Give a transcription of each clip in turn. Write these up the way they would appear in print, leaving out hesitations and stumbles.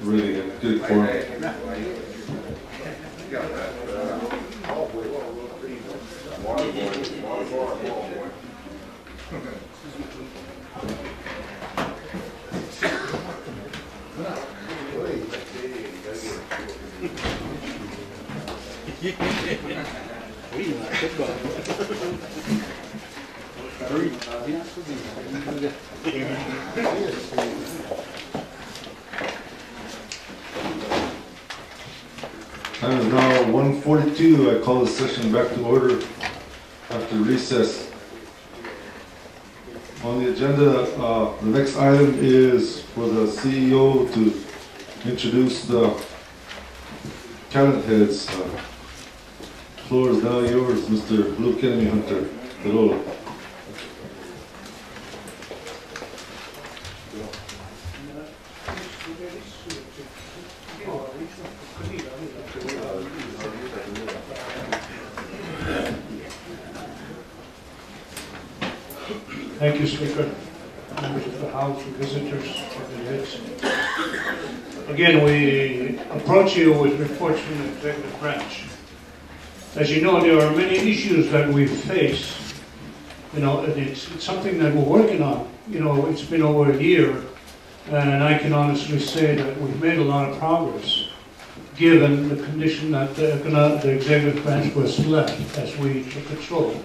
really a good quorum. Time is now 1:42. I call the session back to order after recess. On the agenda, the next item is for the CEO to introduce the cabinet heads. Floor is now yours, Mr. Luke Kennedy Hunter. Hello. Thank you, Speaker, members of the House, and visitors, and heads. Again, we approach you with reports from the executive branch. As you know, there are many issues that we face. You know, and it's something that we're working on. You know, it's been over a year, and I can honestly say that we've made a lot of progress, given the condition that the executive branch was left as we took control,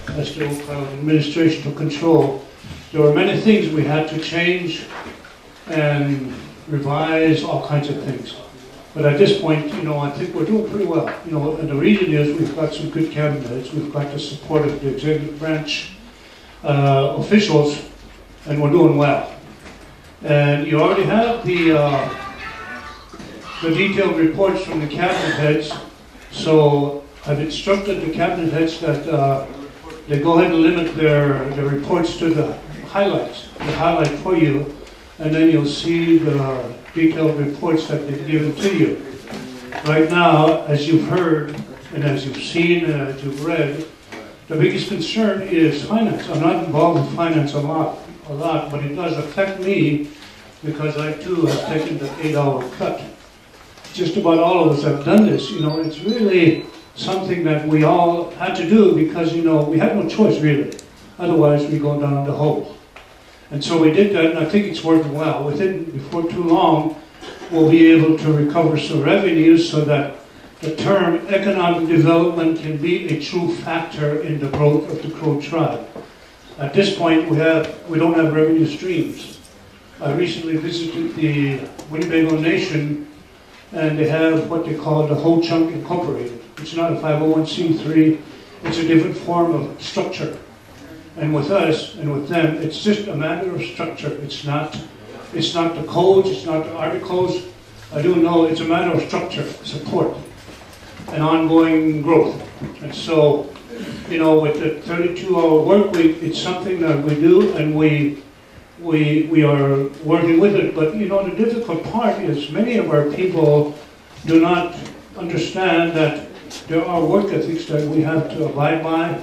as the administration took control. There were many things we had to change and revise, all kinds of things. But at this point, you know, I think we're doing pretty well. You know, and the reason is we've got some good cabinets, we've got the support of the executive branch officials, and we're doing well. And you already have the detailed reports from the cabinet heads. So I've instructed the cabinet heads that they go ahead and limit their reports to the highlights, the highlight for you, and then you'll see the detailed reports that they've given to you. Right now, as you've heard, and as you've seen, and as you've read, the biggest concern is finance. I'm not involved in finance a lot, but it does affect me because I too have taken the 8-hour cut. Just about all of us have done this. You know, it's really something that we all had to do because, you know, we had no choice really. Otherwise, we go down the hole. And so we did that, and I think it's working well. Before too long, we'll be able to recover some revenues so that the term economic development can be a true factor in the growth of the Crow tribe. At this point, we don't have revenue streams. I recently visited the Winnebago Nation, and they have what they call the Ho Chunk Incorporated. It's not a 501c3, it's a different form of structure. And with us and with them, it's just a matter of structure. It's not the codes, it's not the articles. I do know it's a matter of structure, support, and ongoing growth. And so, you know, with the 32-hour work week, it's something that we do, and we are working with it. But, you know, the difficult part is many of our people do not understand that there are work ethics that we have to abide by.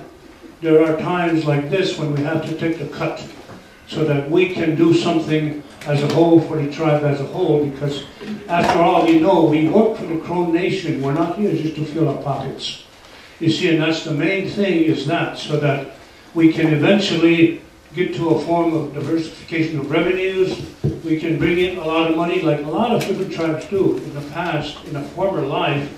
There are times like this when we have to take the cut so that we can do something as a whole for the tribe as a whole, because after all, you know, we work for the Crow Nation. We're not here just to fill our pockets. You see, and that's the main thing, is that so that we can eventually get to a form of diversification of revenues. We can bring in a lot of money like a lot of different tribes do. In the past, in a former life,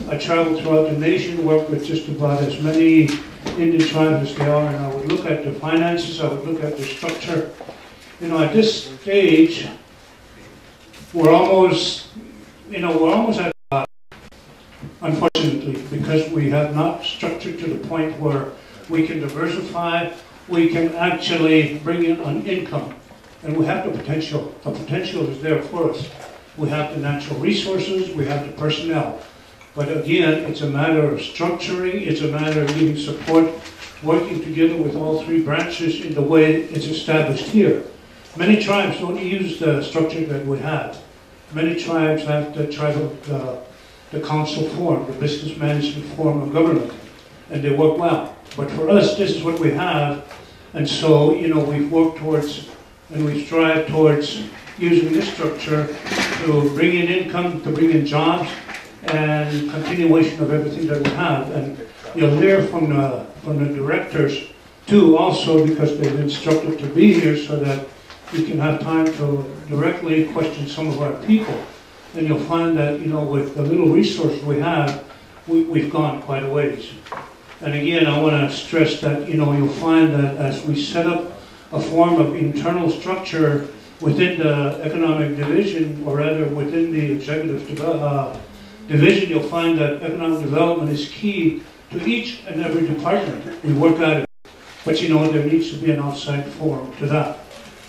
I traveled throughout the nation, worked with just about as many Indian tribes as they are, and I would look at the finances, I would look at the structure. You know, at this stage, we're almost at unfortunately, because we have not structured to the point where we can diversify, we can actually bring in an income. And we have the potential. The potential is there for us. We have the natural resources, we have the personnel. But again, it's a matter of structuring, it's a matter of giving support, working together with all three branches in the way it's established here. Many tribes don't use the structure that we have. Many tribes have the tribal, the council form, the business management form of government, and they work well. But for us, this is what we have, and so, you know, we've worked towards, and we strive towards using this structure to bring in income, to bring in jobs, and continuation of everything that we have. And you'll hear from the directors too, also, because they've instructed to be here so that you can have time to directly question some of our people. And you'll find that, with the little resources we have, we've gone quite a ways. And again, I want to stress that, you'll find that as we set up a form of internal structure within the economic division, or rather within the executive division, you'll find that economic development is key to each and every department. We work at it. But there needs to be an outside forum to that.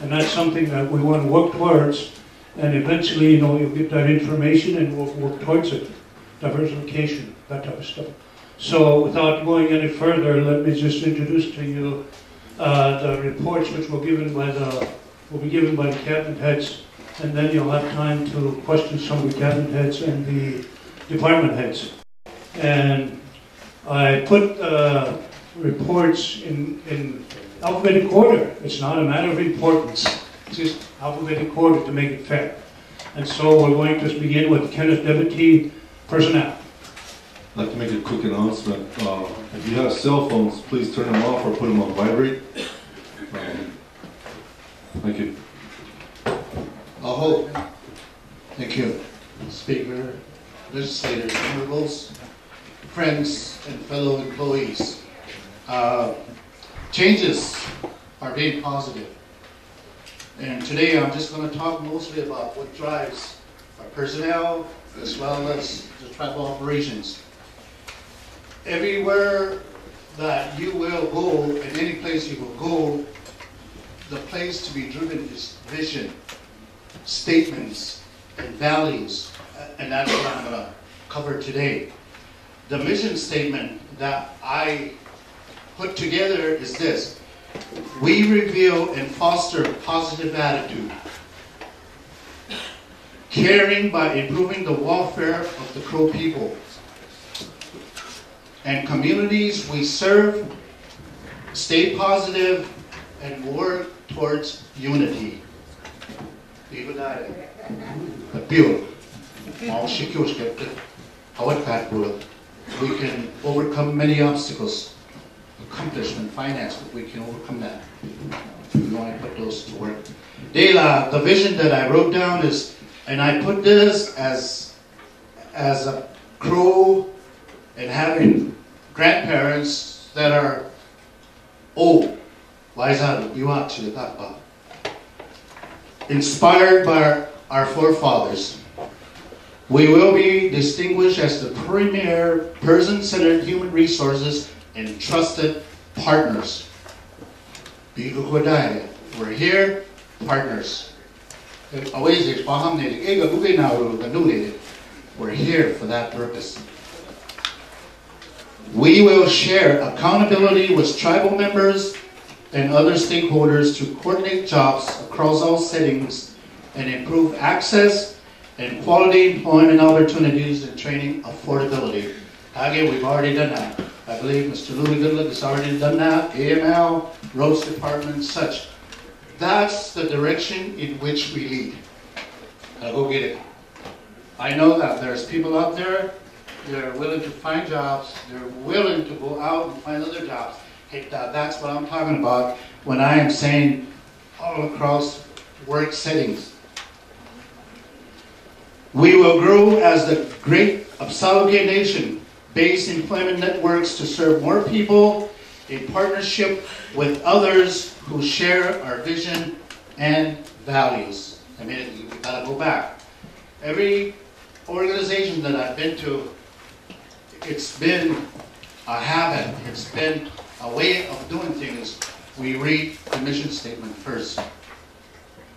And that's something that we want to work towards. And eventually, you'll get that information and we'll work towards it. Diversification, that type of stuff. So without going any further, let me just introduce to you the reports which will be given by the cabinet heads. And then you'll have time to question some of the cabinet heads and the department heads. And I put reports in alphabetic order. It's not a matter of importance. It's just alphabetic order to make it fair. And so we're going to begin with Kenneth Devotee, personnel. I'd like to make a quick announcement. If you have cell phones, please turn them off or put them on vibrate. Thank you. Aho. Thank you, Speaker, legislators, honorables, friends, and fellow employees. Changes are being positive. And today I'm just going to talk mostly about what drives our personnel as well as the tribal operations. Everywhere that you will go, and any place you will go, the place to be driven is vision, statements, and values. And that's what I'm going to cover today. The mission statement that I put together is this: we reveal and foster positive attitude, caring by improving the welfare of the Crow people and communities we serve, stay positive, and work towards unity. We can overcome many obstacles, accomplishment, finance, but we can overcome that. We want to put those to work. The vision that I wrote down is, and I put this as a Crow and having grandparents that are old, inspired by our forefathers. We will be distinguished as the premier person-centered human resources and trusted partners. We're here, partners. We're here for that purpose. We will share accountability with tribal members and other stakeholders to coordinate jobs across all settings and improve access and quality employment opportunities and training affordability. Again, we've already done that. I believe Mr. Louis Goodluck has already done that. AML, Roads Department, such. That's the direction in which we lead. I'll go get it. I know that there's people out there, they're willing to find jobs, they're willing to go out and find other jobs. Hey, that's what I'm talking about when I am saying all across work settings. We will grow as the great Apsaluge Nation, base employment networks to serve more people in partnership with others who share our vision and values. I mean, you gotta go back. Every organization that I've been to, it's been a habit, it's been a way of doing things. We read the mission statement first.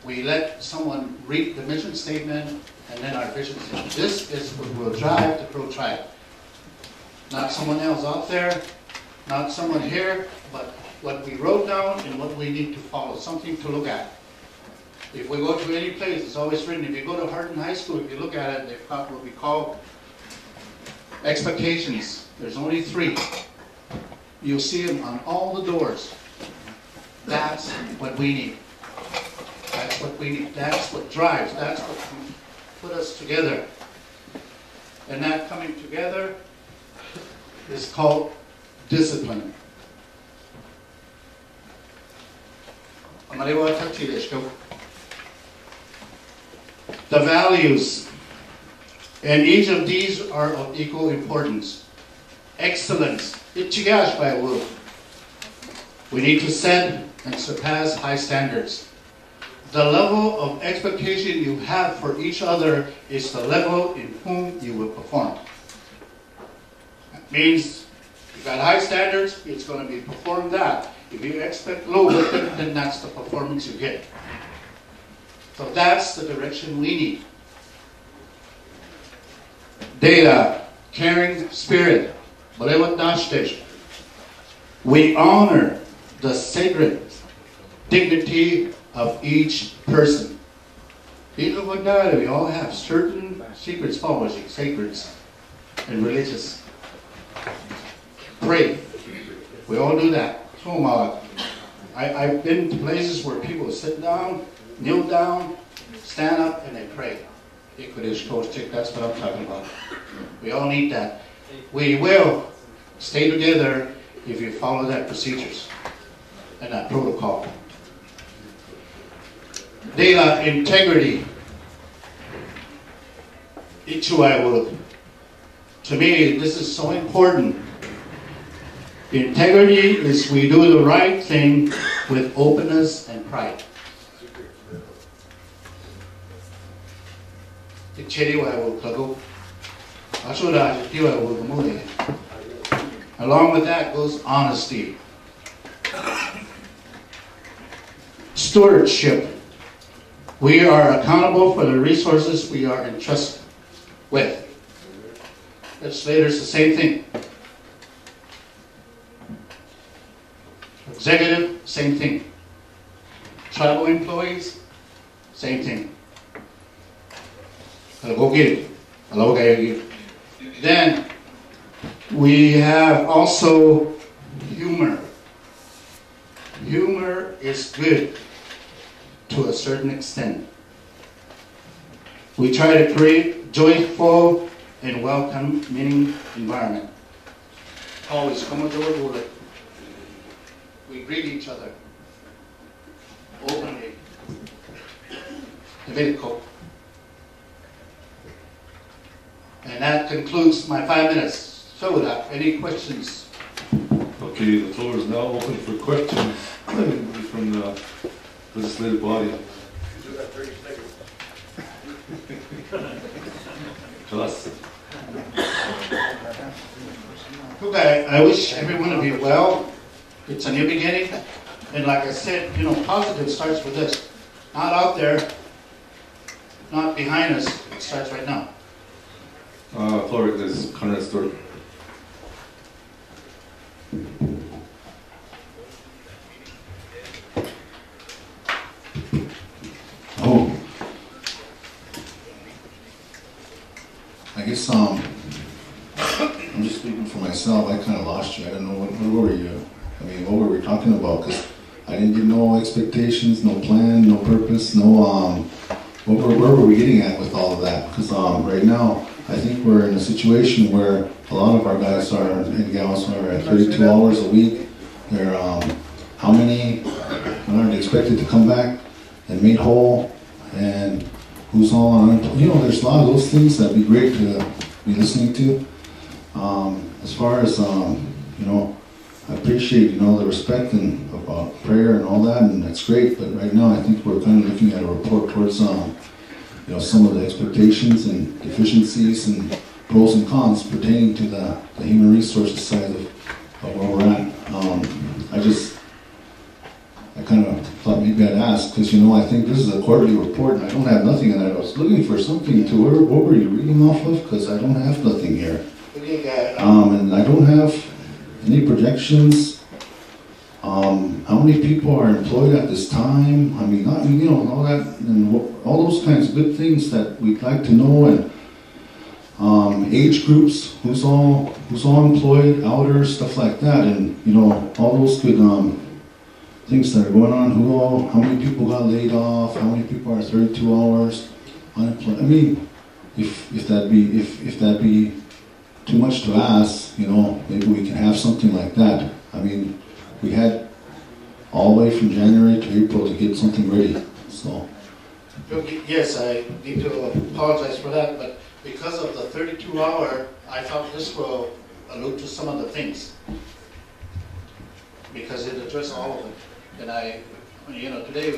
We let someone read the mission statement and then our vision statement. This is what will drive the Crow tribe. Not someone else out there, not someone here, but what we wrote down and what we need to follow, something to look at. If we go to any place, it's always written. If you go to Harton High School, if you look at it, they've got what we call expectations. There's only 3. You'll see them on all the doors. That's what we need. That's what we need. That's what drives. That's what put us together. And that coming together is called discipline. The values, and each of these are of equal importance. Excellence. We need to set and surpass high standards. The level of expectation you have for each other is the level in whom you will perform. That means you got high standards, it's going to be performed that. If you expect low with it, then that's the performance you get. So that's the direction we need. Data, caring spirit. We honor the sacred dignity of each person. We all have certain secrets, sacreds, and religious. Pray. We all do that. So I've been to places where people sit down, kneel down, stand up, and they pray. That's what I'm talking about. We all need that. We will stay together if you follow that procedures and that protocol. Data integrity. To me, this is so important. Integrity is we do the right thing with openness and pride. Along with that goes honesty. Stewardship. We are accountable for the resources we are entrusted with. Legislators, the same thing. Executive, same thing. Tribal employees, same thing. Go get it. Then we have also humor. Humor is good to a certain extent. We try to create joyful and welcoming environment. Always come over. We greet each other openly. And that concludes my 5 minutes. So, any questions? Okay, the floor is now open for questions from the legislative body. You got 30 seconds. Tell us. Okay, I wish everyone to be well. It's a new beginning. And like I said, positive starts with this. Not out there, not behind us. It starts right now. Floor is Conrad Stewart. Oh, I guess I'm just speaking for myself. I kind of lost you. I don't know what were you? I mean, what were we talking about? Because I didn't get no expectations, no plan, no purpose, no where were we getting at with all of that? Because right now, I think we're in a situation where a lot of our guys and gals are at 32 hours a week. They're how many aren't expected to come back and made whole, and who's all on unemployment? There's a lot of those things that'd be great to be listening to. As far as I appreciate the respect and about prayer and all that, and that's great. But right now, I think we're kind of looking at a report towards some of the expectations and deficiencies and pros and cons pertaining to the human resources side of where we're at. I kind of thought maybe I'd ask, because I think this is a quarterly report and I don't have nothing in it. I was looking for something to, what were you reading off of? Because I don't have nothing here. And I don't have any projections. How many people are employed at this time? I mean, all that, and all those kinds of good things that we'd like to know, and age groups, who's all employed, outers, stuff like that, and all those could things that are going on, how many people got laid off, how many people are 32 hours unemployed. I mean, if that be too much to ask, you know, maybe we can have something like that. I mean, we had all the way from January to April to get something ready, so. Yes, I need to apologize for that, but because of the 32-hour, I thought this will allude to some of the things. Because it addressed all of it. And you know, today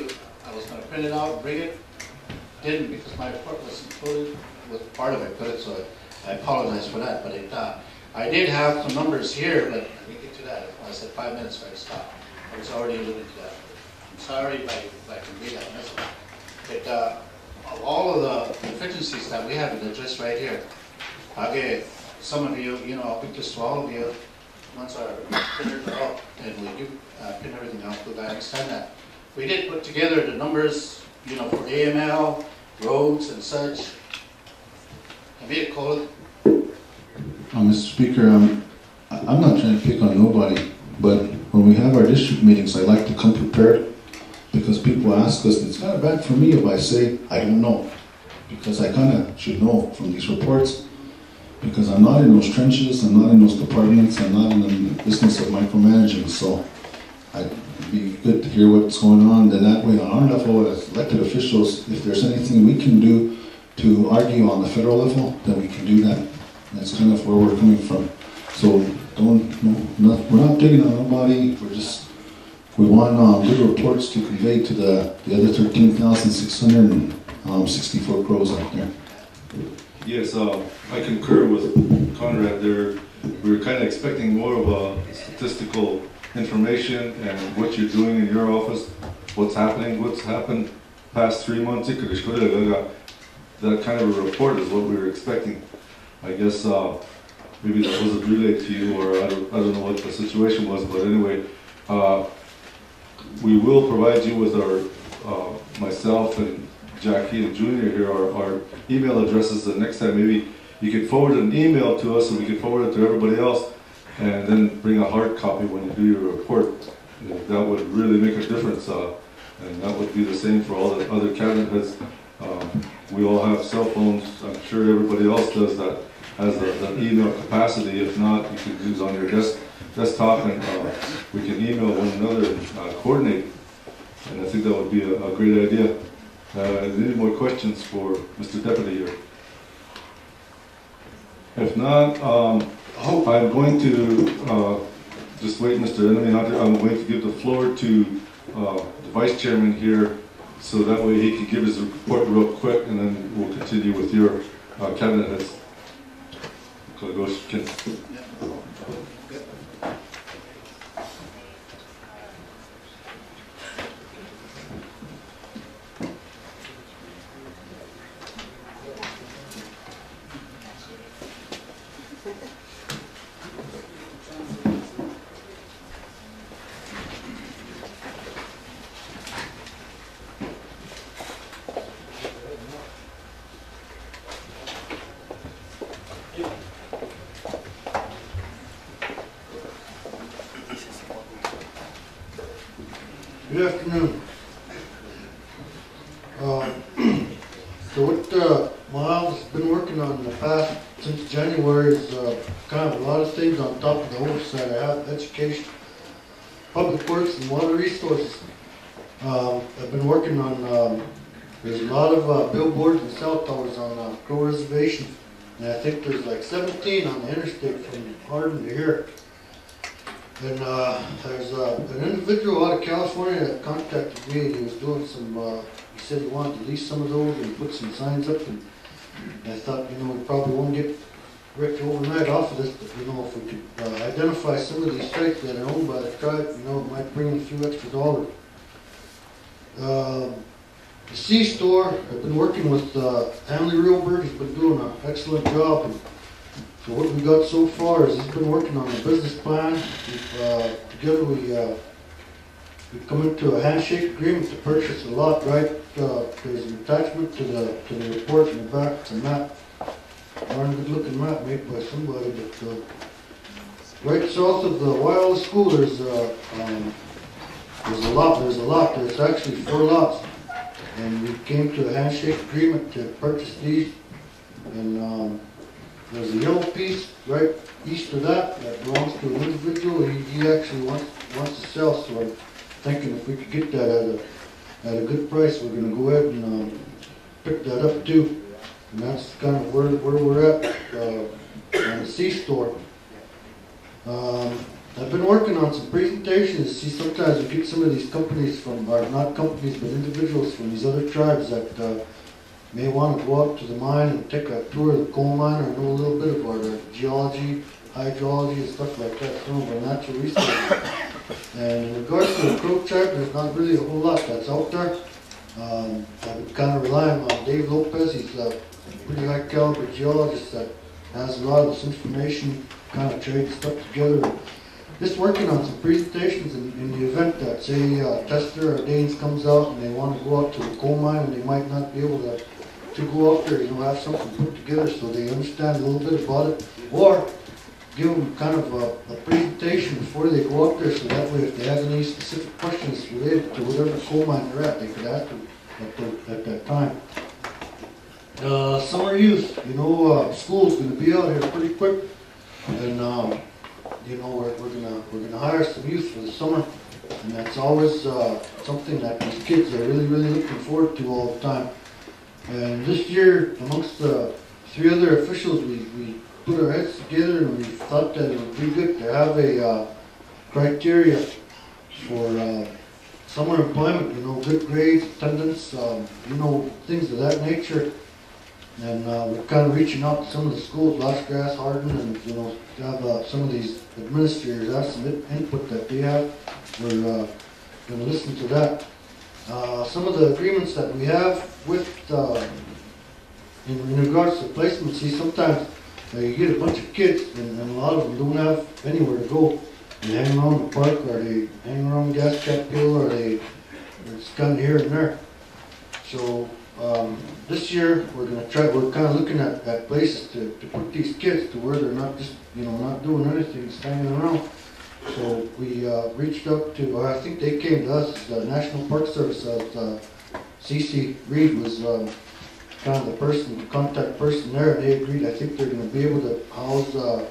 I was going to print it out, bring it, didn't because my report was included with part of it, but so I apologize for that. But I did have some numbers here, but let me get to that. I said 5 minutes, so I stopped. I was already alluding to that. I'm sorry if I can read that message. But all of the deficiencies that we have addressed right here. Okay, some of you, you know, I'll pick this to all of you once our printers are out, and we do print everything out, but I understand that. We did put together the numbers, you know, for AML, roads and such. I made a call. Mr. Speaker, I'm not trying to pick on nobody, but when we have our district meetings, I like to come prepared because people ask us, and it's kind of bad for me if I say, I don't know, because I kind of should know from these reports, because I'm not in those trenches, I'm not in those departments, I'm not in the business of micromanaging, so it'd be good to hear what's going on, then that way on our level as elected officials, if there's anything we can do to argue on the federal level, then we can do that. That's kind of where we're coming from. So we're not digging on nobody, we want good reports to convey to the other 13,664 crows out there. Yes, I concur with Conrad there. We were kind of expecting more of a statistical information and what you're doing in your office, what's happened past 3 months. That kind of a report is what we were expecting. I guess maybe that wasn't relayed to you, or I don't know what the situation was, but anyway, we will provide you with our, myself and Jack Heaton Jr. here, our email addresses. The next time maybe you could forward an email to us and we could forward it to everybody else, and then bring a hard copy when you do your report. That would really make a difference, and that would be the same for all the other cabinet heads. We all have cell phones. I'm sure everybody else does that has the email capacity. If not, you can use on your desktop, and we can email one another and coordinate. And I think that would be a great idea. Any more questions for Mr. Deputy here? If not, I'm going to just wait, Mr. Enemy Hunter. I'm going to give the floor to the Vice Chairman here, so that way he can give his report real quick, and then we'll continue with your cabinet heads. Good afternoon. So what my office has been working on in the past, since January, is kind of a lot of things on top of the oversight. I have education, public works, and water resources. I've been working on, there's a lot of billboards and cell towers on Crow Reservation, and I think there's like 17 on the interstate from Hardin to here. And there's an individual out of California that contacted me, and he was doing some, he said he wanted to lease some of those and put some signs up, and I thought, you know, we probably won't get rich overnight off of this, but you know, if we could identify some of these sites that are owned by the tribe, you know, it might bring in a few extra dollars. The C-Store, I've been working with Hanley Realbert. He's been doing an excellent job. And so what we got so far is he's been working on a business plan. Together we come into a handshake agreement to purchase a lot. Right, there's an attachment to the report in the back. It's a map, darn good looking map made by somebody. But right south of the Wyola School, there's there's a lot, there's actually 4 lots. And we came to a handshake agreement to purchase these. And there's a yellow piece right east of that belongs to an individual. He actually wants to sell, so I'm thinking if we could get that at a good price, we're gonna go ahead and pick that up too. And that's kind of where we're at on the C-store. I've been working on some presentations. See, sometimes we get some of these companies from, or not companies, but individuals from these other tribes that may want to go up to the mine and take a tour of the coal mine or know a little bit about geology, hydrology, and stuff like that, some of our natural resources. And in regards to the Crow tribe, there's not really a whole lot that's out there. I've been kind of relying on Dave Lopez. He's a pretty high caliber geologist that has a lot of this information, kind of trade stuff together. Just working on some presentations in the event that, say, Tester or Danes comes out and they want to go out to the coal mine and they might not be able to go out there, have something put together so they understand a little bit about it, or give them kind of a presentation before they go out there, so that way if they have any specific questions related to whatever coal mine they're at, they could ask them at that time. Summer youth, school's going to be out here pretty quick, and we're gonna hire some youth for the summer, and that's always something that these kids are really looking forward to all the time. And this year, amongst the 3 other officials, we put our heads together and we thought that it would be good to have a criteria for summer employment. Good grades, attendance, things of that nature. And we're kind of reaching out to some of the schools, Lost Grass, Hardin, and have some of these administrators have some input that they have. We're going to listen to that. Some of the agreements that we have with, in regards to placement, see, sometimes you get a bunch of kids and a lot of them don't have anywhere to go. They hang around the park, or they hang around Gas Cap Hill, or they're just kind of here and there. So this year we're kind of looking at places to put these kids to where they're not just, not doing anything, just hanging around. So we reached out to, I think they came to us, the National Park Service, CC Reed was kind of the contact person there, and they agreed. I think they're going to be able to house a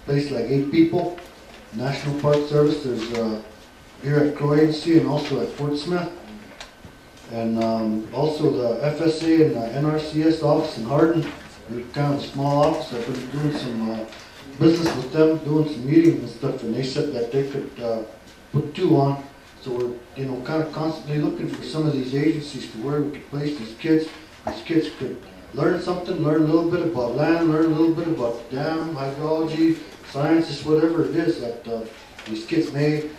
place like 8 people. National Park Service, there's here at Crow Agency and also at Fort Smith. And also the FSA and the NRCS office in Hardin. They're kind of a small office. I've been doing some business with them, doing some meetings and stuff, and they said that they could put 2 on. So we're, kind of constantly looking for some of these agencies to where we could place these kids. These kids could learn something, learn a little bit about land, learn a little bit about dam, hydrology, sciences, whatever it is that these kids may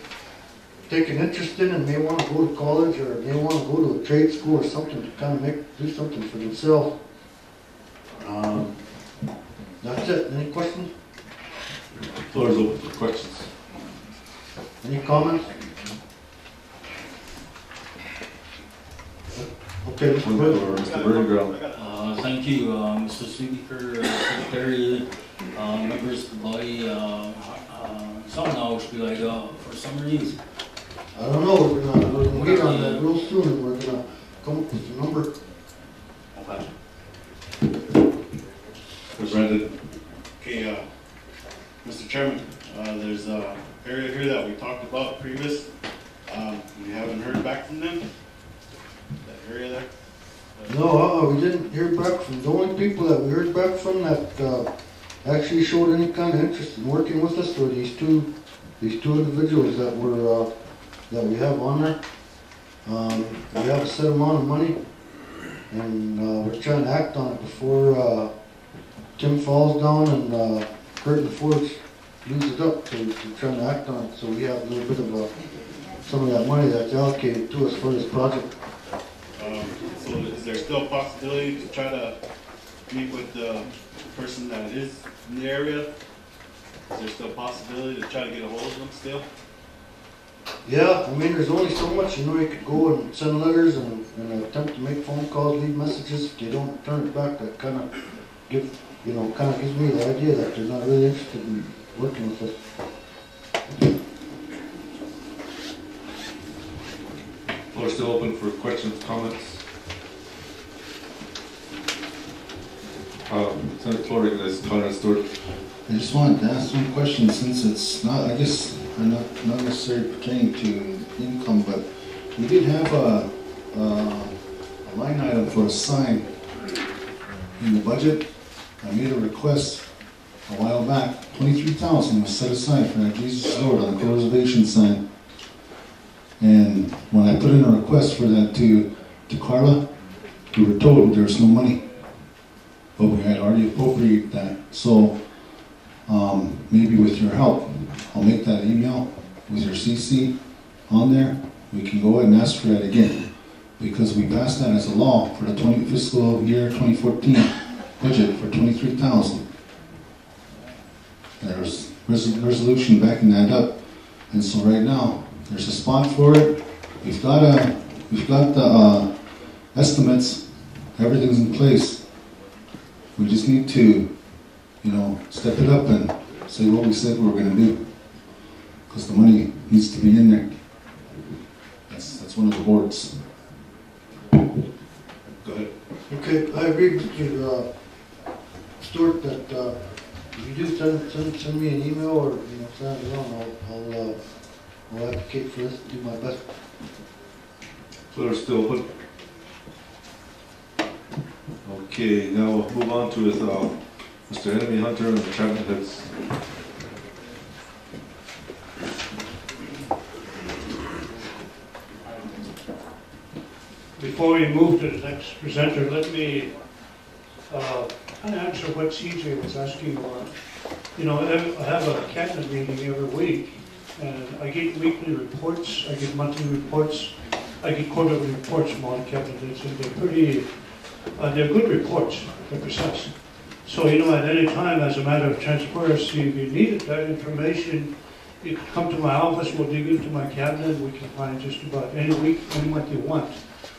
take an interest in and may want to go to college, or may want to go to a trade school or something to kind of do something for themselves. That's it. Any questions? Floor is open for questions. Any comments? Okay, Mr. Wood. Mr. Birnground. Thank you, Mr. Speaker, Secretary, members of the body. Something now should be like for summer use. I don't know. We're gonna get on that real soon, and we're gonna come up with a number. Okay. Presented. Okay, Mr. Chairman, there's a area here that we talked about previous. We haven't heard back from them. That area there. No, we didn't hear back from. The only people that we heard back from that actually showed any kind of interest in working with us were these two individuals that were that we have on there. We have a set amount of money, and we're trying to act on it before Tim falls down and Curtin Forge use it up to trying to act on it. So we have a little bit of some of that money that's allocated to us for this project. So is there still a possibility to try to meet with the person that is in the area? Is there still a possibility to try to get a hold of them still? Yeah, I mean, there's only so much, you could go and send letters and attempt to make phone calls, leave messages. If they don't return it back, that kind of gives me the idea that they're not really interested in working with us. Floor is still open for questions, comments. Senator Floor recognizes Conrad Stewart. I just wanted to ask one question since it's not, I guess, not necessarily pertaining to income, but we did have a line item for a sign in the budget. I made a request a while back, $23,000 was set aside for that Jesus Lord on the reservation sign. And when I put in a request for that to Carla, we were told there was no money. But we had already appropriated that. So maybe with your help, I'll make that email with your CC on there. We can go ahead and ask for that again. Because we passed that as a law for the fiscal year 2014 budget for $23,000. There's resolution backing that up. And so right now, there's a spot for it. We've got the estimates. Everything's in place. We just need to, step it up and say what we said we were going to do. Because the money needs to be in there. That's one of the boards. Go ahead. Okay, I agree with you, Stuart, that if you do send me an email or send it on, I'll advocate for this, do my best. Floor is still open. Okay, now we'll move on to Mr. Enemy Hunter and the Chapman Heads. Before we move to the next presenter, let me answer what CJ was asking about. I have a cabinet meeting every week, and I get weekly reports, I get monthly reports, I get quarterly reports from all the cabinet heads, and they're good reports, they're precise. So, at any time, as a matter of transparency, if you needed that information, you can come to my office, we'll dig into my cabinet, we can find just about any week, any month you want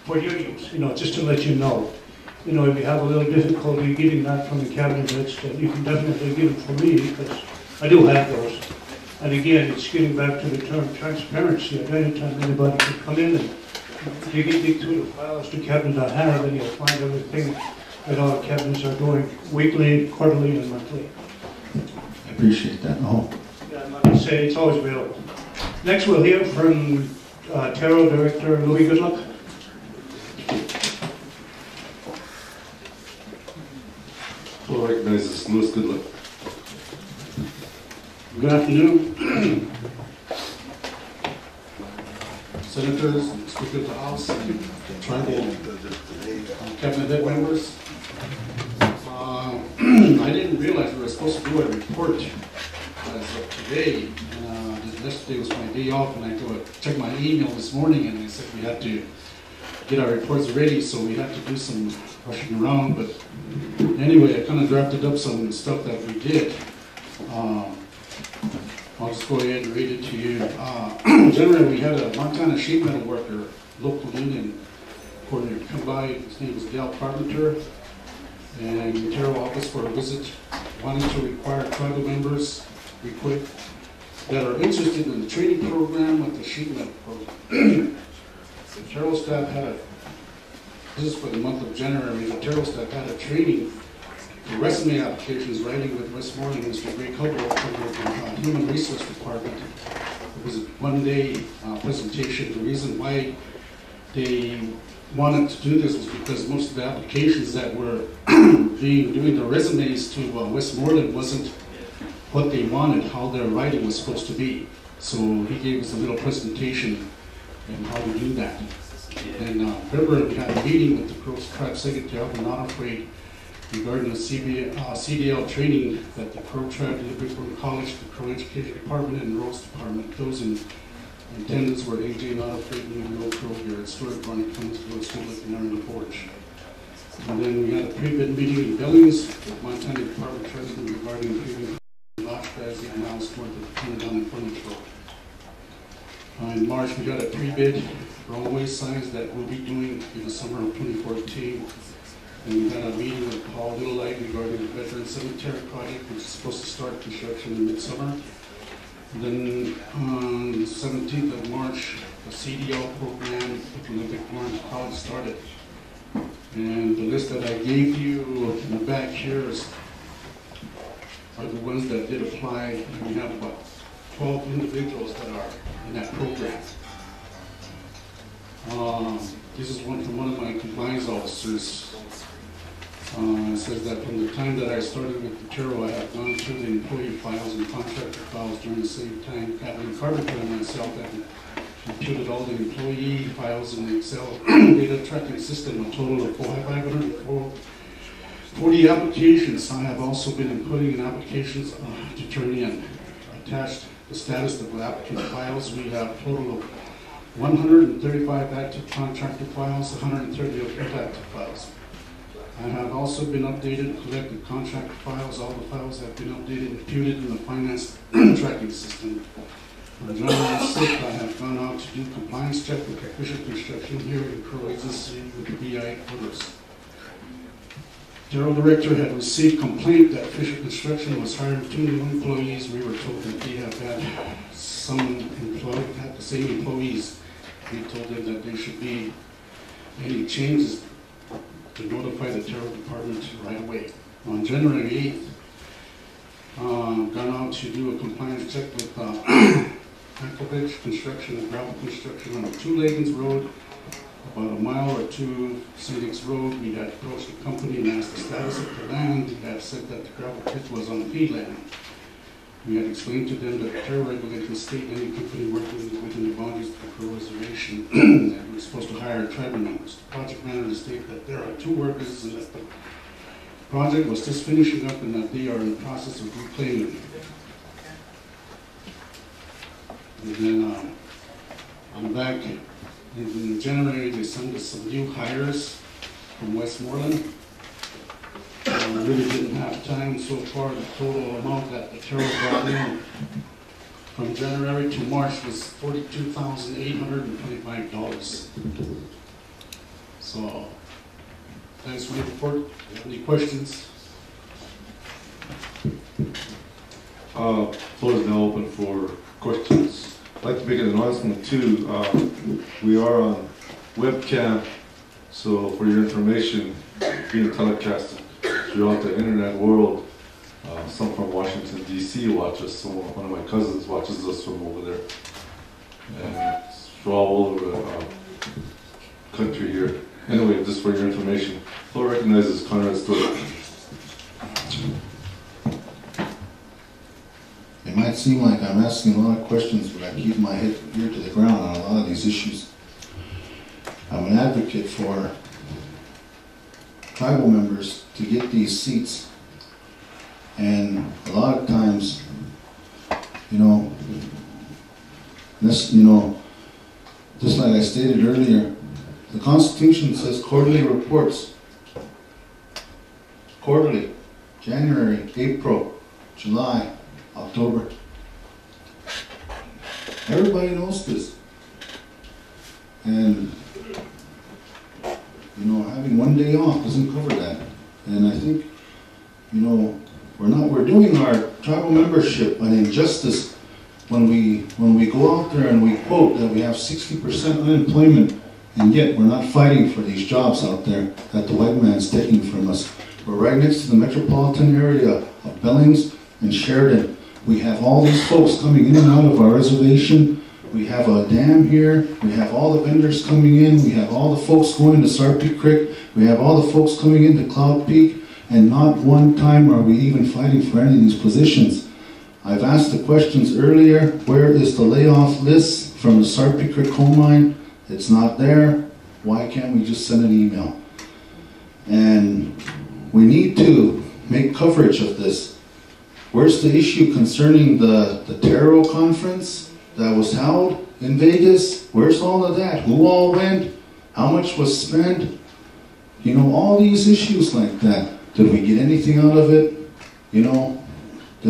for your use, just to let you know. If you have a little difficulty getting that from the cabinet heads, then you can definitely get it from me, because I do have those. And again, it's getting back to the term transparency. At any time, anybody can come in and dig through the files to cabinets I have, and you'll find everything that all the cabinets are doing weekly, quarterly, and monthly. I appreciate that. Yeah, like I say, it's always available. Next, we'll hear from Terrell Director Louis Goodluck. Floor recognizes Louis Goodluck. Good afternoon. Senators, Speaker of the House, tribal cabinet head members. I didn't realize we were supposed to do a report as of today. Yesterday was my day off, and I checked my email this morning, and they said we had to get our reports ready, so we had to do some rushing around. But anyway, I kind of drafted up some stuff that we did. I'll just go ahead and read it to you. Generally, we had a Montana sheet metal worker, local union coordinator, come by. His name was Dale Carpenter, and he came to our office for a visit, wanting to require tribal members that are interested in the training program with the sheet metal program. The Terrell staff this is for the month of January, the Terrell staff had a training for resume applications, writing with Westmoreland, Mr. Greg Hubble from the Human Resource Department. It was a one-day presentation. The reason why they wanted to do this was because most of the applications that were doing the resumes to Westmoreland wasn't what they wanted, how their writing was supposed to be. So he gave us a little presentation on how to do that. In February, we had a meeting with the Crow Tribe Secretary of Not Afraid regarding the CDL training that the Crow Tribe delivered from college, the Crow Education Department, and the Rose Department. Those in attendance were AJ Not Afraid, New Crow here at Stuart, Barney Cummins, Louis Goodluck, and Aaron Forge. And then we had a pre-bid meeting in Billings with Montana Department President regarding the pre-bid launch as the announced north of Canada and Furniture Road. In March, we got a pre-bid wrong-way signs that we'll be doing in the summer of 2014. And we had a meeting with Paul Littlelight regarding the Veteran Cemetery project, which is supposed to start construction in midsummer. And then on the 17th of March, the CDL program with Olympic Orange, how it started. And the list that I gave you in the back here are the ones that did apply, and we have about 12 individuals that are in that program. This is one from one of my compliance officers. It says that from the time that I started with Vitero, I have gone through the employee files and contractor files during the same time. Kathleen Carpenter and myself have computed all the employee files in the Excel data tracking system, a total of 540 applications. I have also been inputting in applications to turn in. Attached the status of the applicant files, we have a total of 135 active contractor files, 130 of inactive files. I have also been updated, collected contractor files. All the files have been updated and imputed in the finance tracking system. On January 6th, I have gone out to do compliance check with Fisher Construction here in Crow Agency with the BI orders. General Director had received complaint that Fisher Construction was hiring 2 new employees. We were told that they have had the same employees. We told them that there should be any changes to notify the Terror Department right away. On January 8th, gone out to do a compliance check with Anchorage Construction and Gravel Construction on 2 Lagans Road, about a mile or 2 Phoenix Road. We had approached the company and asked the status of the land. We had said that the gravel pit was on feed land. We had explained to them that the Terror regulations state any company working within the boundaries of the Crow Reservation that we're supposed to hire tribal members. The project manager stated that there are 2 workers and that the project was just finishing up and that they are in the process of reclaiming. And then I'm back in January. They sent us some new hires from Westmoreland. I really didn't have time so far. The total amount that the Terror brought in from January to March was $42,825. So that's my report. If you have any questions? Floor is now open for questions. I'd like to make an announcement too. We are on webcam, so for your information, being telecasted throughout the internet world. Some from Washington, D.C. watch us. One of my cousins watches us from over there. And it's all over the country here. Anyway, just for your information, floor recognizes Conrad Stewart. It might seem like I'm asking a lot of questions, but I keep my head ear to the ground on a lot of these issues. I'm an advocate for tribal members to get these seats. And a lot of times, just like I stated earlier, the Constitution says quarterly reports. Quarterly, January, April, July, October. Everybody knows this. And, having one day off doesn't cover that. And I think, we're doing our tribal membership an injustice when we go out there and we quote that we have 60% unemployment, and yet we're not fighting for these jobs out there that the white man's taking from us. We're right next to the metropolitan area of Billings and Sheridan. We have all these folks coming in and out of our reservation. We have a dam here. We have all the vendors coming in. We have all the folks going into Sarpy Creek. We have all the folks coming into Cloud Peak. And not one time are we even fighting for any of these positions. I've asked the questions earlier. Where is the layoff list from the Sarpy Creek coal mine? It's not there. Why can't we just send an email? And we need to make coverage of this. Where's the issue concerning the Taro conference that was held in Vegas? Where's all of that? Who all went? How much was spent? All these issues like that. Did we get anything out of it? Did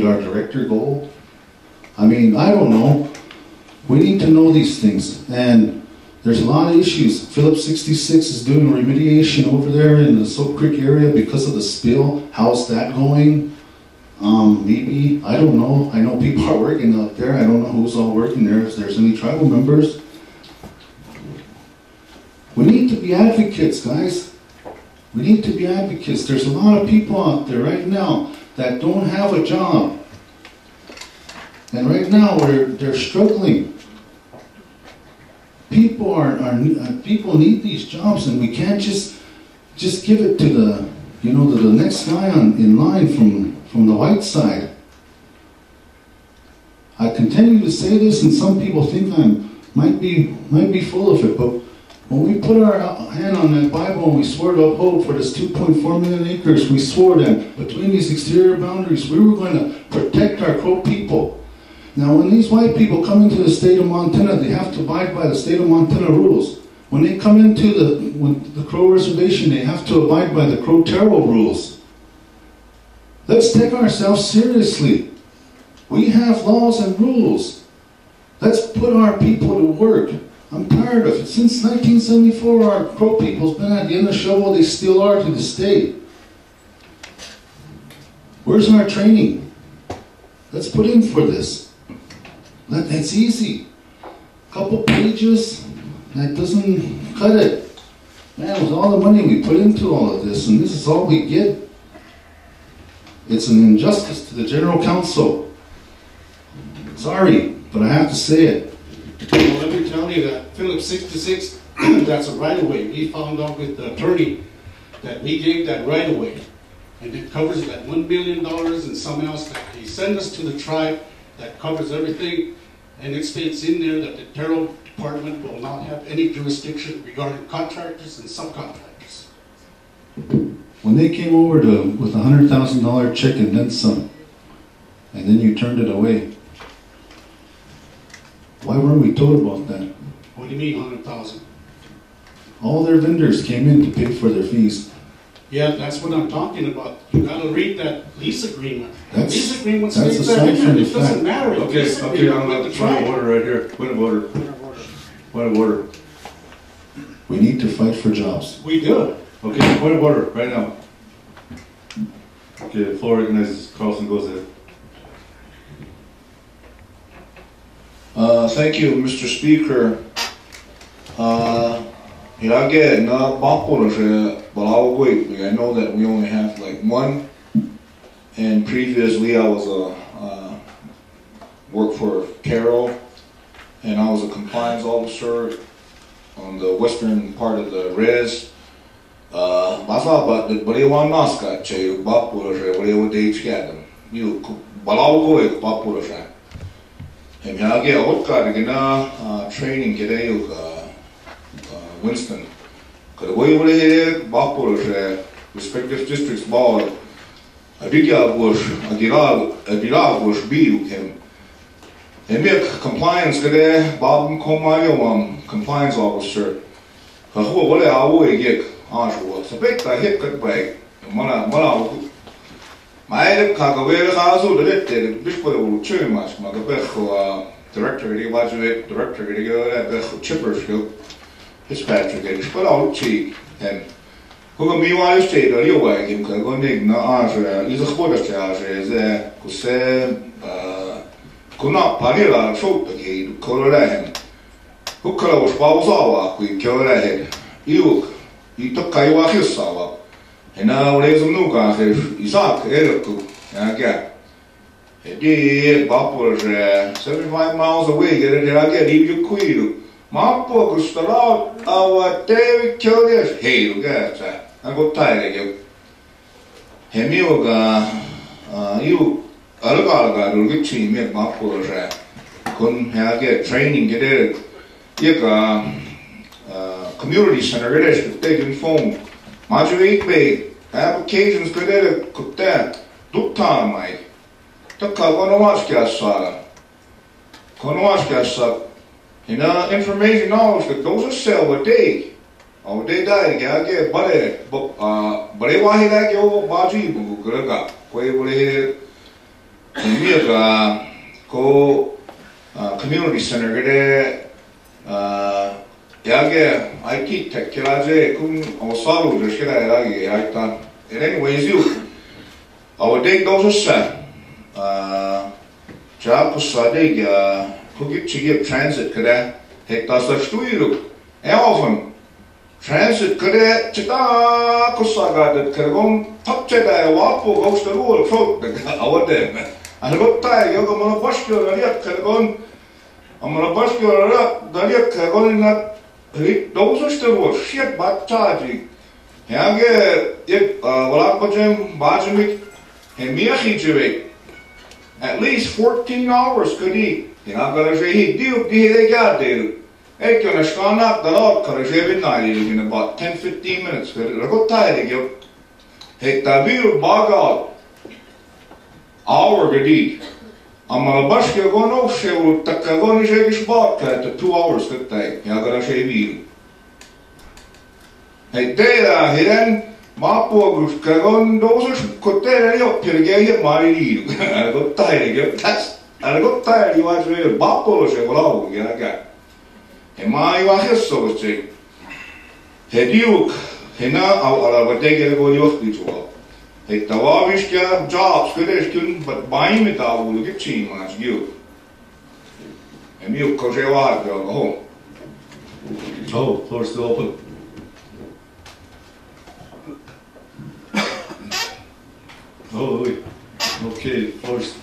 our director go? I don't know. We need to know these things. And there's a lot of issues. Phillips 66 is doing remediation over there in the Soap Creek area because of the spill. How's that going? Maybe, I don't know. I know people are working out there. I don't know who's all working there, if there's any tribal members. be advocates, guys. We need to be advocates. There's a lot of people out there right now that don't have a job. And right now they're struggling. People need these jobs, and we can't just give it to the next guy in line from the white side. I continue to say this, and some people think I might be full of it, but when we put our hand on that Bible and we swore to uphold for this 2.4 million acres, we swore that between these exterior boundaries, we were going to protect our Crow people. Now, when these white people come into the state of Montana, they have to abide by the state of Montana rules. When they come into the Crow Reservation, they have to abide by the Crow Terrell rules. Let's take ourselves seriously. We have laws and rules. Let's put our people to work. I'm tired of it. Since 1974, our Crow people's been at the end of the shovel. They still are to this day. Where's our training? Let's put in for this. That's easy. A couple pages, that doesn't cut it. Man, with all the money we put into all of this, and this is all we get, it's an injustice to the General Counsel. Sorry, but I have to say it. Well, let me tell you that Philip 66, that's a right-of-way. We found out with the attorney that we gave that right-of-way. And it covers that $1 million and something else that he sent us to the tribe that covers everything. And it states in there that the Terrell Department will not have any jurisdiction regarding contractors and subcontractors. When they came over with a $100,000 check and then some, and then you turned it away, why weren't we told about that? What do you mean 100,000? All their vendors came in to pay for their fees. Yeah, that's what I'm talking about. You gotta read that lease agreement. That's- Lease agreement that's states aside that in from there. the It doesn't fact. matter. Okay, Lease I'm agreement with going the to point of tribe. order right here. Point of order. Point of order. We need to fight for jobs. We do. Okay, point of order, right now. Okay, the floor recognizes Carlson goes ahead. Thank you, Mr. Speaker. I know that we only have like one, and previously I was worked for Carroll, and I was a compliance officer on the western part of the res. Training Winston. Respective districts ball a him. And make compliance Bob compliance officer. What I always get so big I hit good break. My Kakaway Hazu, the Bishop Church, Magabeco, director, director, Chippersville, Fitzpatrick, and put out cheek. And who me while you stayed or you wag him, going no answer, is a quarter charge, is there, could say, could not Panilla, shoot the gate, Colorado. Who could was Bawazawa, we killed ahead. You took Kaiwaki Sawa. And now there's a new guy, Isaac, Eric, again. He did, Bob was 75 miles away, get it, I get you queen. My book was still out, our David killed this. Hey, you guys, I got tired of you. Hemioga, you, Alagaga, will get you, make my poor couldn't get training, get it. You community center, it is, taking phone. Majorate big applications could that do time, Mike. Took a one watch gas saga. Konwash gas up. Information knowledge that those are sell what they. Oh, they died, I get but they want to like your baji, Guraga. Quay will hit it. Go community center, get it. Yage, IT tech, Kilaje, Kun, or Salu, the Shiragi, I thought. Anyways, you. Our day those are set. Jakusade, Pugit transit, could I take us a studio? Often, Transit kare chita kusaga that karagon tapcheda wapo goes the rule fruit awade and got tie yoga mana bashkyo nariat karagon amana bashkyo nariat karagon na those the rule shit bachaji yage ek wala pajem bajmik he miachi jwe at least 14 hours could eat gonna say he do they got there. Ik kan schaanak de laat kan je in about 10-15 minutes. Ik got tired of het tabier bagat hour gedi. Amma bashke gon ook sheu takkagon je gespaard krijgt 2 hours dat tijd. Ja, dat is weer. Het dela hiren mapo gus kagon doses kotere yo perge mari di. Ik got tired of dat. Ik got tired you was weer bapo je wala ja ga. He mai wa heso che he diuk he na au ala vatege go yok di cho he tawavish kya jobs kede kun but bai me ta u ge chi ma ju he mi ko je wa go home. Oh, floor still open. Oh, wait. Okay, floor's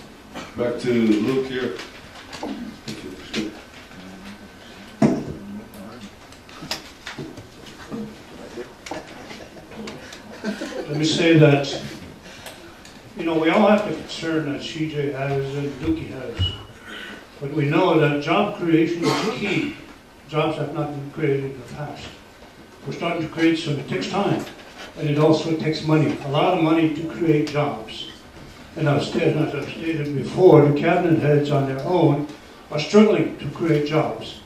back to Luke here. Thank you. Let me say that, you know, we all have the concern that CJ has and Dookie has. But we know that job creation is key. Jobs have not been created in the past. We're starting to create some. It takes time. And it also takes money. A lot of money to create jobs. And as I've stated before, the cabinet heads on their own are struggling to create jobs.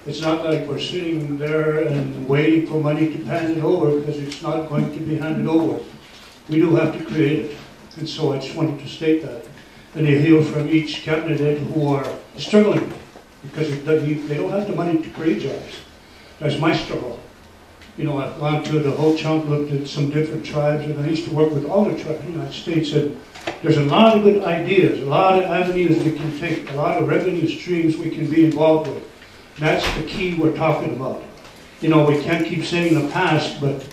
It's not like we're sitting there and waiting for money to hand it over, because it's not going to be handed over. We do have to create it. And so I just wanted to state that. And you hear from each cabinet head who are struggling because they don't have the money to create jobs. That's my struggle. You know, I've gone to the whole chunk, looked at some different tribes, and I used to work with all the tribes in the United States, and there's a lot of good ideas, a lot of avenues we can take, a lot of revenue streams we can be involved with. That's the key we're talking about. You know, we can't keep saying the past, but,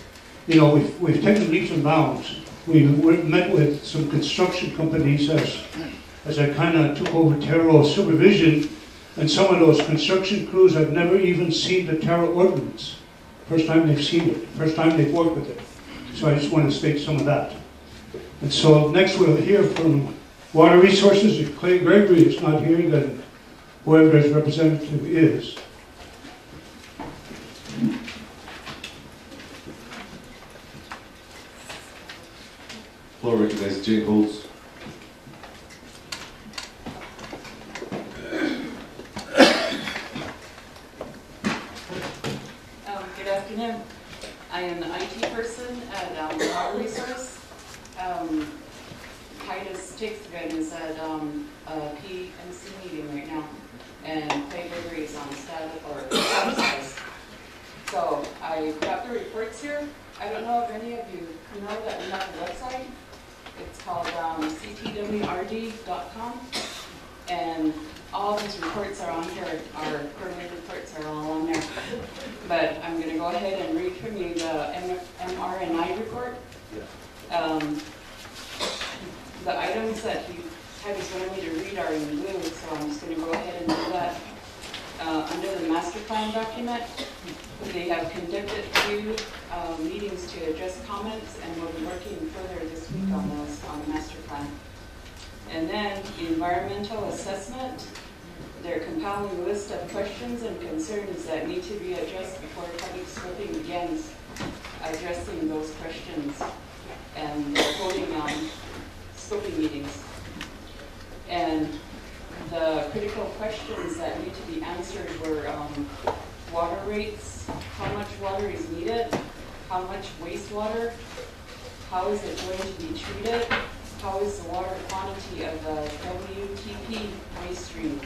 you know, we've taken leaps and bounds. We met with some construction companies as I kind of took over Terrell supervision, and some of those construction crews have never even seen the Terrell ordinance. First time they've seen it, first time they've worked with it. So I just want to state some of that. And so next we'll hear from Water Resources. If Clay Gregory is not here, then whoever his representative is. Floor recognizes Jane Holtz. Good afternoon. I am the IT person at Water Resource. Titus Tixgren is at a PMC meeting right now, and Clay Gregory is on status or status. So I got the reports here. I don't know if any of you know that we have a website. It's called ctwrd.com, and all these reports are on here. Our quarterly reports are all on there. But I'm going to go ahead and read from you the MRNI report. The items that he was wanted me to read are in blue, so I'm just going to go ahead and do that. Under the master plan document, they have conducted 2 meetings to address comments, and we'll be working further this week on those on the master plan. And then the environmental assessment, they're compiling a list of questions and concerns that need to be addressed before public scoping begins, addressing those questions, and they're holding scoping meetings. And the critical questions that need to be answered were water rates, how much water is needed, how much wastewater, how is it going to be treated, how is the water quantity of the WTP waste stream,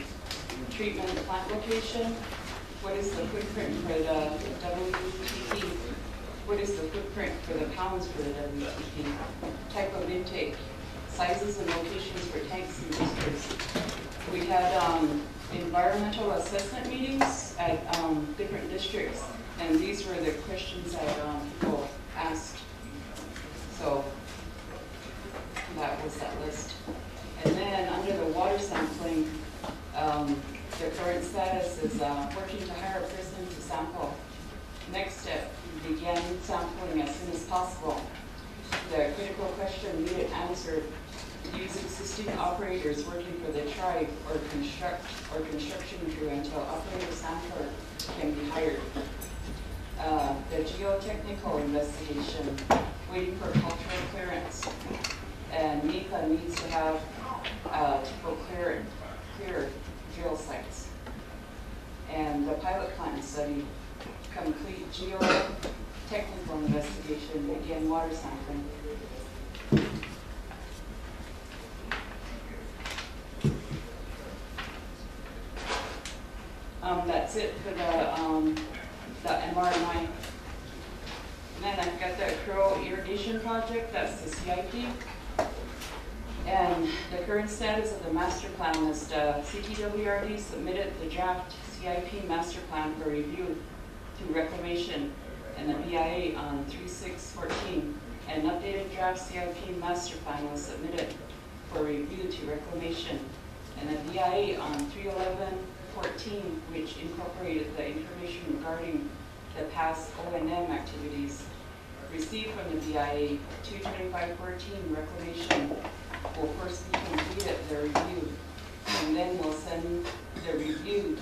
treatment plant location, what is the footprint for the WTP, what is the footprint for the pounds for the WTP, type of intake, sizes and locations for tanks and boosters. We had environmental assessment meetings at different districts, And these were the questions that people asked. So that was that list. And then under the water sampling, the current status is working to hire a person to sample. Next step, begin sampling as soon as possible. The critical question needed answered: use existing operators working for the tribe or construction crew until operator sampler can be hired. The geotechnical investigation, waiting for cultural clearance. And NEPA needs to have typical clear drill sites. And the pilot plant study, complete geotechnical investigation, begin water sampling. That's it for the MRNI. And then I've got the Crow Irrigation Project, that's the CIP. And the current status of the master plan list, CTWRD submitted the draft CIP master plan for review to Reclamation and the BIA on 3/6/14. An updated draft CIP master plan was submitted for review to Reclamation and the BIA on 3/11/14, which incorporated the information regarding the past O&M activities received from the BIA. 2/25/14 Reclamation will first be completed the review, and then we'll send the reviewed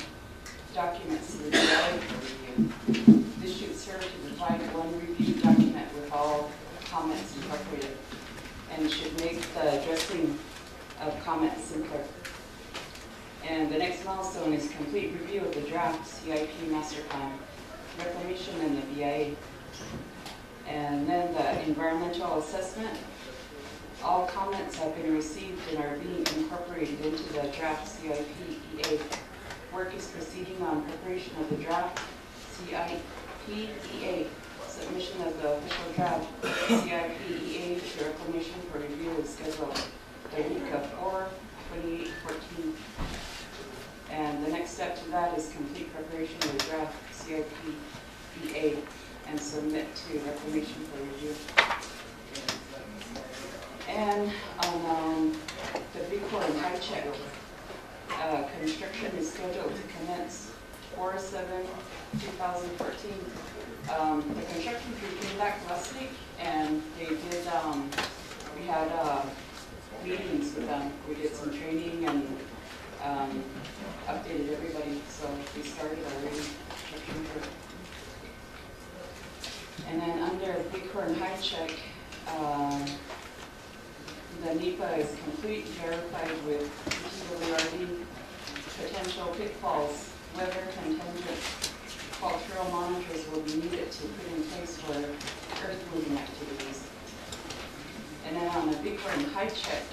documents to the BIA for review. This should serve to provide one review document with all comments incorporated, and should make the addressing of comments simpler. And the next milestone is complete review of the draft CIP master plan, Reclamation, and the BIA. And then the environmental assessment. All comments have been received and are being incorporated into the draft CIP EA. Work is proceeding on preparation of the draft CIP EA. Submission of the official draft CIP EA to Reclamation for review is scheduled the week of 4/28/14. And the next step to that is complete preparation of the draft CIP EA and submit to Reclamation for review. And on the Bighorn High Check, construction is scheduled to commence 4/7/2014. The construction crew came back last week, and they did, we had meetings with them. We did some training and updated everybody, so we started already construction crew. And then under Bighorn High Check, the NEPA is complete, verified with CTWRD. Potential pitfalls, weather contingent, cultural monitors will be needed to put in place for earth moving activities. And then on the Bighorn High Check,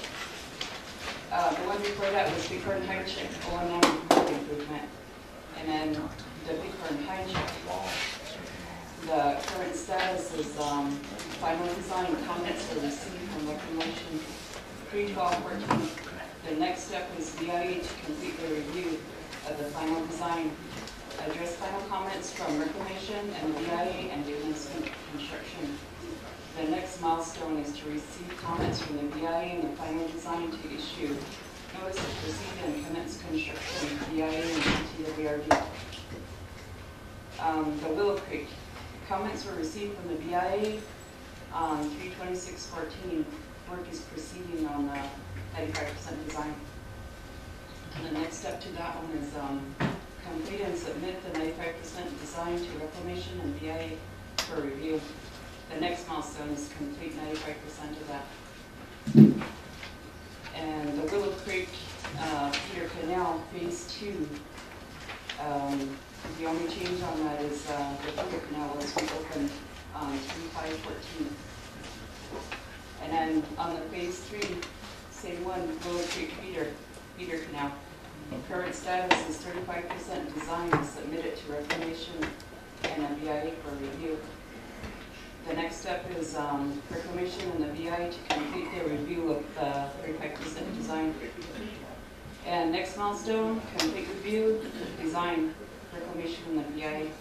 the one before that was Bighorn High Check O&M improvement. And then the Bighorn High Check, the current status is final design comments were received from Reclamation 3/12/14. The next step is BIA to complete the review of the final design, address final comments from Reclamation and the BIA, and commence construction. The next milestone is to receive comments from the BIA and the final design to issue notice to proceed and commence construction, BIA and CTWRD. The Willow Creek. Comments were received from the BIA on 3/26/14. Work is proceeding on the 95% design. And the next step to that one is complete and submit the 95% design to Reclamation and BIA for review. The next milestone is complete 95% of that. And the Willow Creek Peter Canal Phase 2. The only change on that is the Peter Canal was reopened on 3/5/14. And then on the Phase 3, same one, Willow Creek Peter Canal. Current status is 35% design is submitted to Reclamation and the BIA for review. The next step is Reclamation and the BIA to complete their review of the 35% design. And next milestone, complete review, design, Reclamation and the BIA.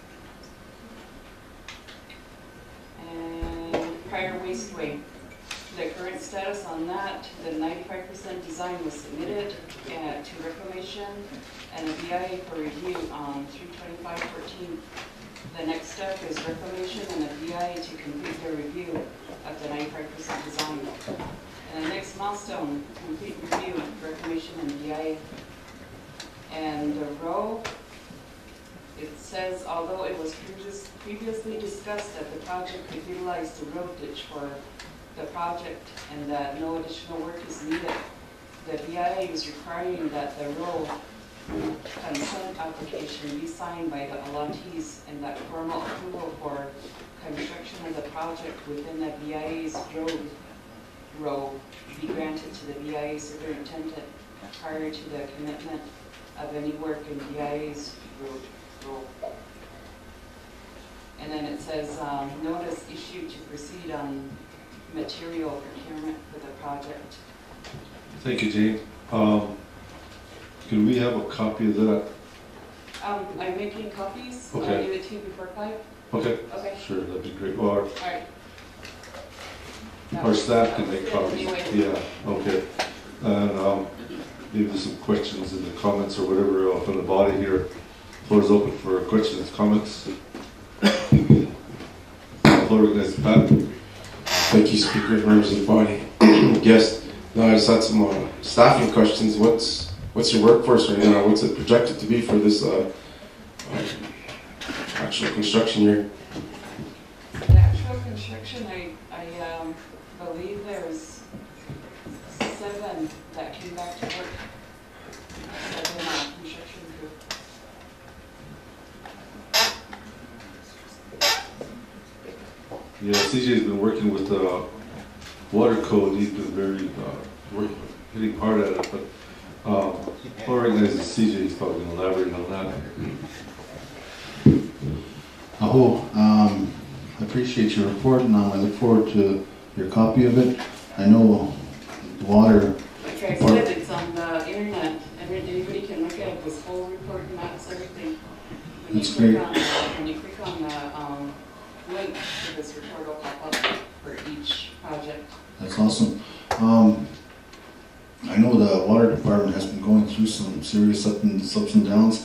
prior wasteway. The current status on that, the 95% design was submitted to Reclamation and the BIA for review on 3/25/14. The next step is Reclamation and the BIA to complete their review of the 95% design. And the next milestone, complete review of Reclamation and BIA. And the row, it says, although it was previously discussed that the project could utilize the road ditch for the project and that no additional work is needed, the BIA is requiring that the road consent application be signed by the allottees and that formal approval for construction of the project within the BIA's row be granted to the BIA superintendent prior to the commitment of any work in BIA's row. And then it says, notice issued to proceed on material procurement for the project. Thank you, Jane. Can we have a copy of that? I'm making copies. Okay. I'll give it to you before 5. Okay. Okay. Sure, that'd be great. Or All right. our staff can make Good, copies. anyway. Yeah, okay. And maybe some questions in the comments or whatever from the body here. Floor is open for questions, comments. Floor recognizes Pat. Thank you, Speaker, members of the body. Yes, no, I just had some staffing questions. What's your workforce right now? What's it projected to be for this actual construction year? The actual construction, I believe there's 7 that came back to work. 7 construction crew. Yeah, CJ's been working with the water code. He's been very hitting hard at it, but floor recognizes CJ. He's probably going to elaborate on that. I appreciate your report, and I look forward to your copy of it. I know the water. Like I said, it's on the internet. Anybody can look at this whole report, maps, everything. That's great. When you click on the link to this report, will pop up for each project. That's awesome. I know the water department has been going through some serious ups and downs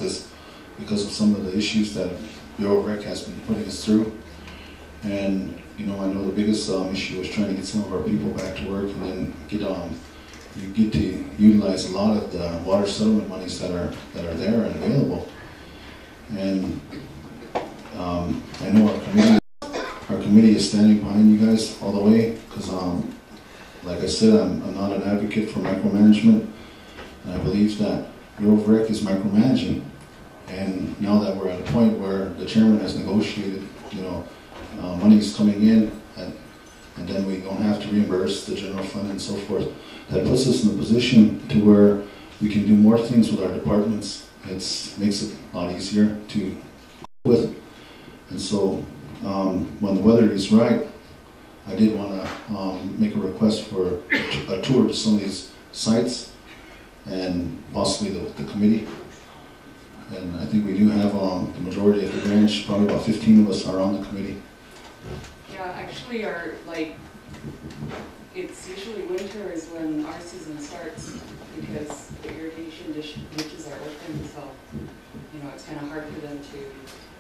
because of some of the issues that Bureau of Rec has been putting us through. And I know the biggest issue was trying to get some of our people back to work and then you get to utilize a lot of the water settlement monies that are there and available. And I know our committee is standing behind you guys all the way because, like I said, I'm not an advocate for micromanagement, and I believe that Bureau of Rec is micromanaging. And now that we're at a point where the chairman has negotiated, money's coming in, and then we don't have to reimburse the general fund and so forth, that puts us in a position to where we can do more things with our departments. It makes it a lot easier to cope with. And so when the weather is right, I did want to make a request for a tour to some of these sites and possibly the committee. And I think we do have the majority of the branch, probably about 15 of us are on the committee. Yeah, actually it's usually winter is when our season starts because the irrigation ditches are open, so, it's kind of hard for them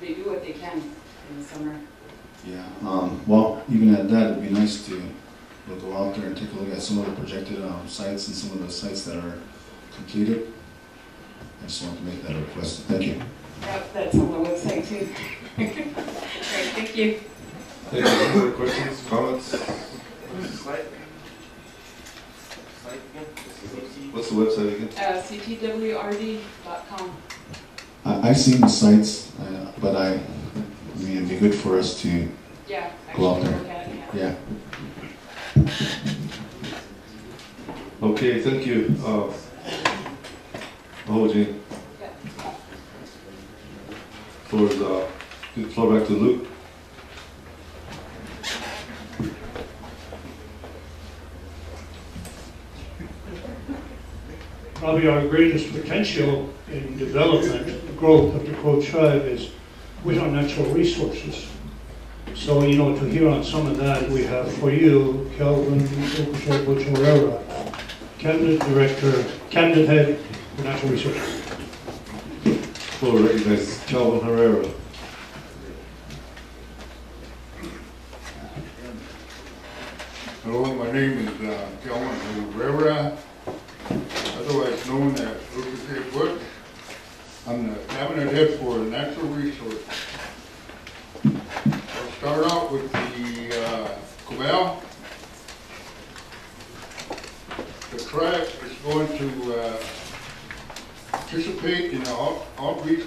they do what they can in the summer. Yeah, well, even at that, it'd be nice to go out there and take a look at some of the projected sites and some of the sites that are completed. I just wanted to make that request. Thank you. Yep, that's on the website too. Great, thank you. Thank you. Any other questions, comments? What's the website again? ctwrd.com. I've seen the sites, but I mean, it'd be good for us to go out there. Look at it, Yeah. Okay, thank you. Gene. Yeah. Floor back to Luke. Probably our greatest potential in development, growth of the Crow tribe is with our natural resources. So, you know, to hear on some of that, we have for you, Kelvin Herrera, Cabinet Head for Natural Resources. Floor recognizes Calvin Herrera. Hello, my name is Kelvin Herrera, otherwise known as Lucas A. Bush. I'm the Cabinet Head for Natural Resources. I'll start out with the Cobell. The tribe is going to participate in the outreach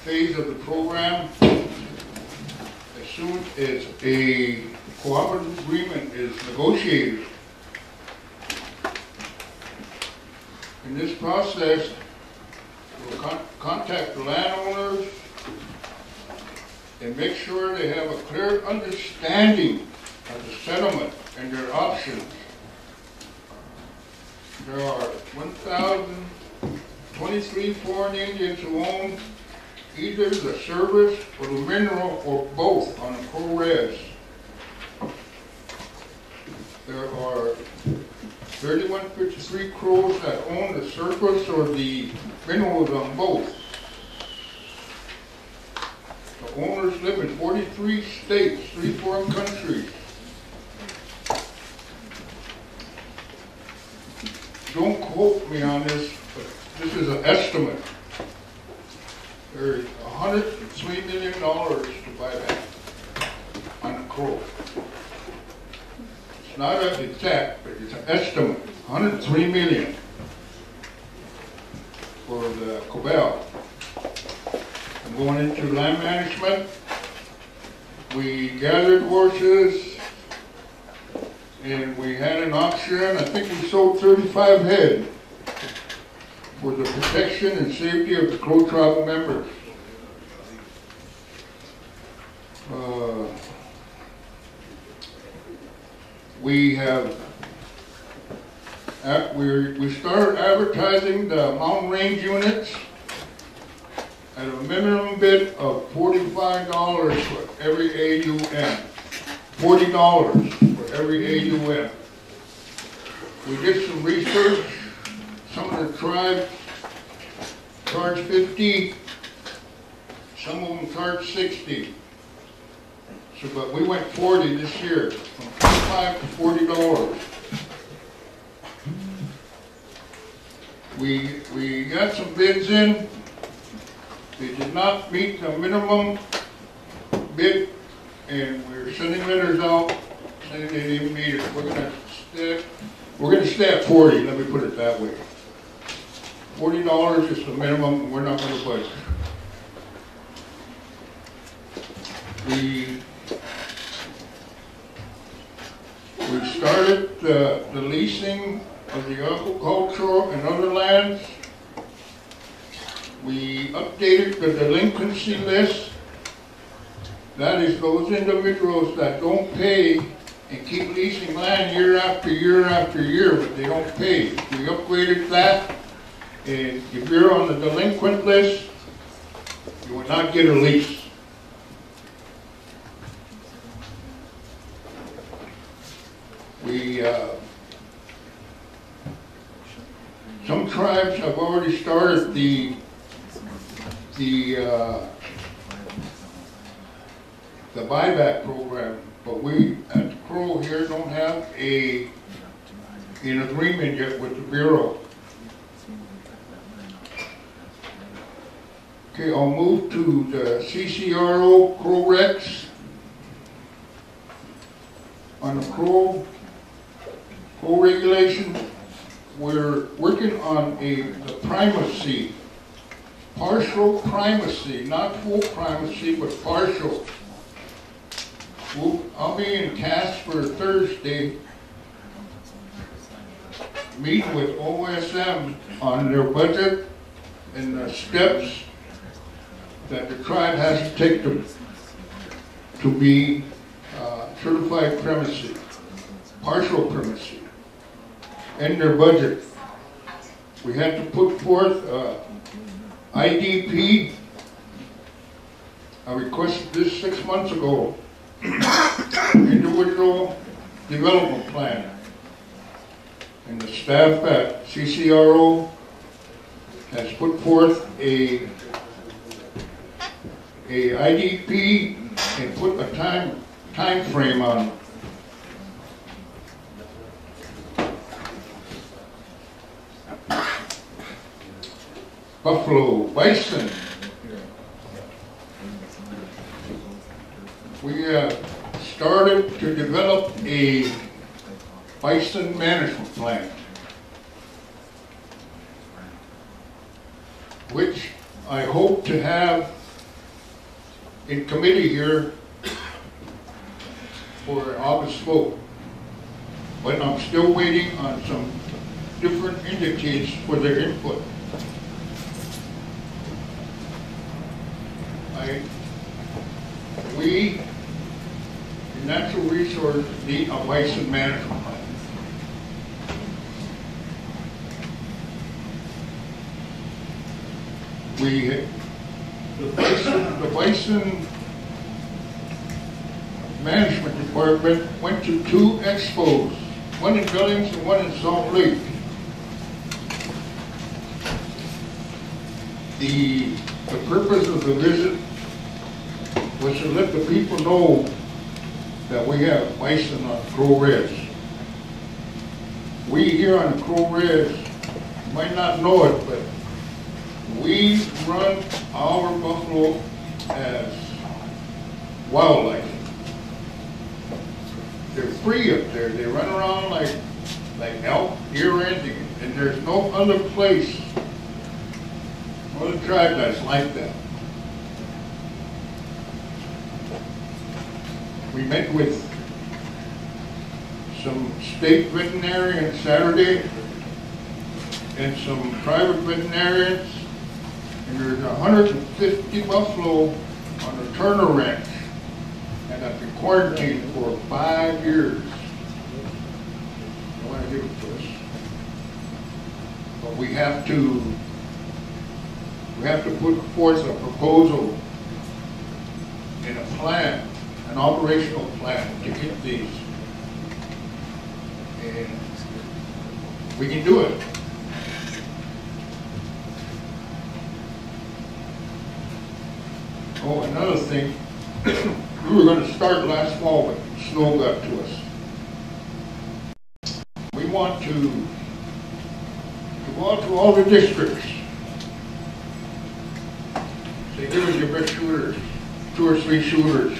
phase of the program as soon as a cooperative agreement is negotiated. In this process, we'll contact the landowners and make sure they have a clear understanding of the settlement and their options. There are 1,023 foreign Indians who own either the service or the mineral or both on the Crow Res. There are 3,153 Crows that own the surface or the minerals on both. The owners live in 43 states, 3 foreign countries. Don't quote me on this, but this is an estimate. There's $103 million to buy back on the Crow. It's not an exact, but it's an estimate. $103 million for the Cobell. I'm going into land management. We gathered horses and we had an auction. I think we sold 35 head for the protection and safety of the Crow tribal members. We started advertising the mountain range units at a minimum bid of $45 for every AUM. $40 for every AUM. We did some research. Some of the tribes charge 50, some of them charge 60. So, but we went 40 this year, from $25 to $40. We got some bids in. They did not meet the minimum bid, and we're sending letters out saying they didn't meet it. We're gonna stay at 40. Let me put it that way. $40 is the minimum, and we're not going to budge. We started the leasing of the agricultural and other lands. We updated the delinquency list. That is those individuals that don't pay and keep leasing land year after year after year, but they don't pay. We upgraded that, and if you're on the delinquent list, you will not get a lease. Some tribes have already started the buyback program, but we at the Crow here don't have an agreement yet with the Bureau. Okay, I'll move to the CCRO Crow Rex. On the Crow regulation, we're working on the primacy, partial primacy, not full primacy, but partial. I'll be in Casper Thursday, meeting with OSM on their budget and the steps that the tribe has to take to be certified primacy, partial primacy, and their budget. We had to put forth IDP. I requested this 6 months ago. individual development plan. And the staff at CCRO has put forth a IDP and put a time frame on it. Buffalo, bison. We have started to develop a bison management plan, which I hope to have in committee here for August vote. But I'm still waiting on some different entities for their input. We, in natural resources, need a bison management plan. The bison management department went to 2 expos, one in Billings and one in Salt Lake. The purpose of the visit was to let the people know that we have bison on Crow Ridge. We here on Crow Ridge might not know it, but we run our buffalo as wildlife. They're free up there. They run around like elk, deer, anything, and there's no other place, no other tribe that's like that. We met with some state veterinarians Saturday and some private veterinarians, and there's 150 buffalo on the Turner Ranch, and I've been quarantined for 5 years. They want to give it to us, but we have to put forth a proposal and a plan, an operational plan to get these, and we can do it. Oh, another thing, we were going to start last fall, but snow got to us. We want to go out to all the districts. Say, give us your best shooters, 2 or 3 shooters.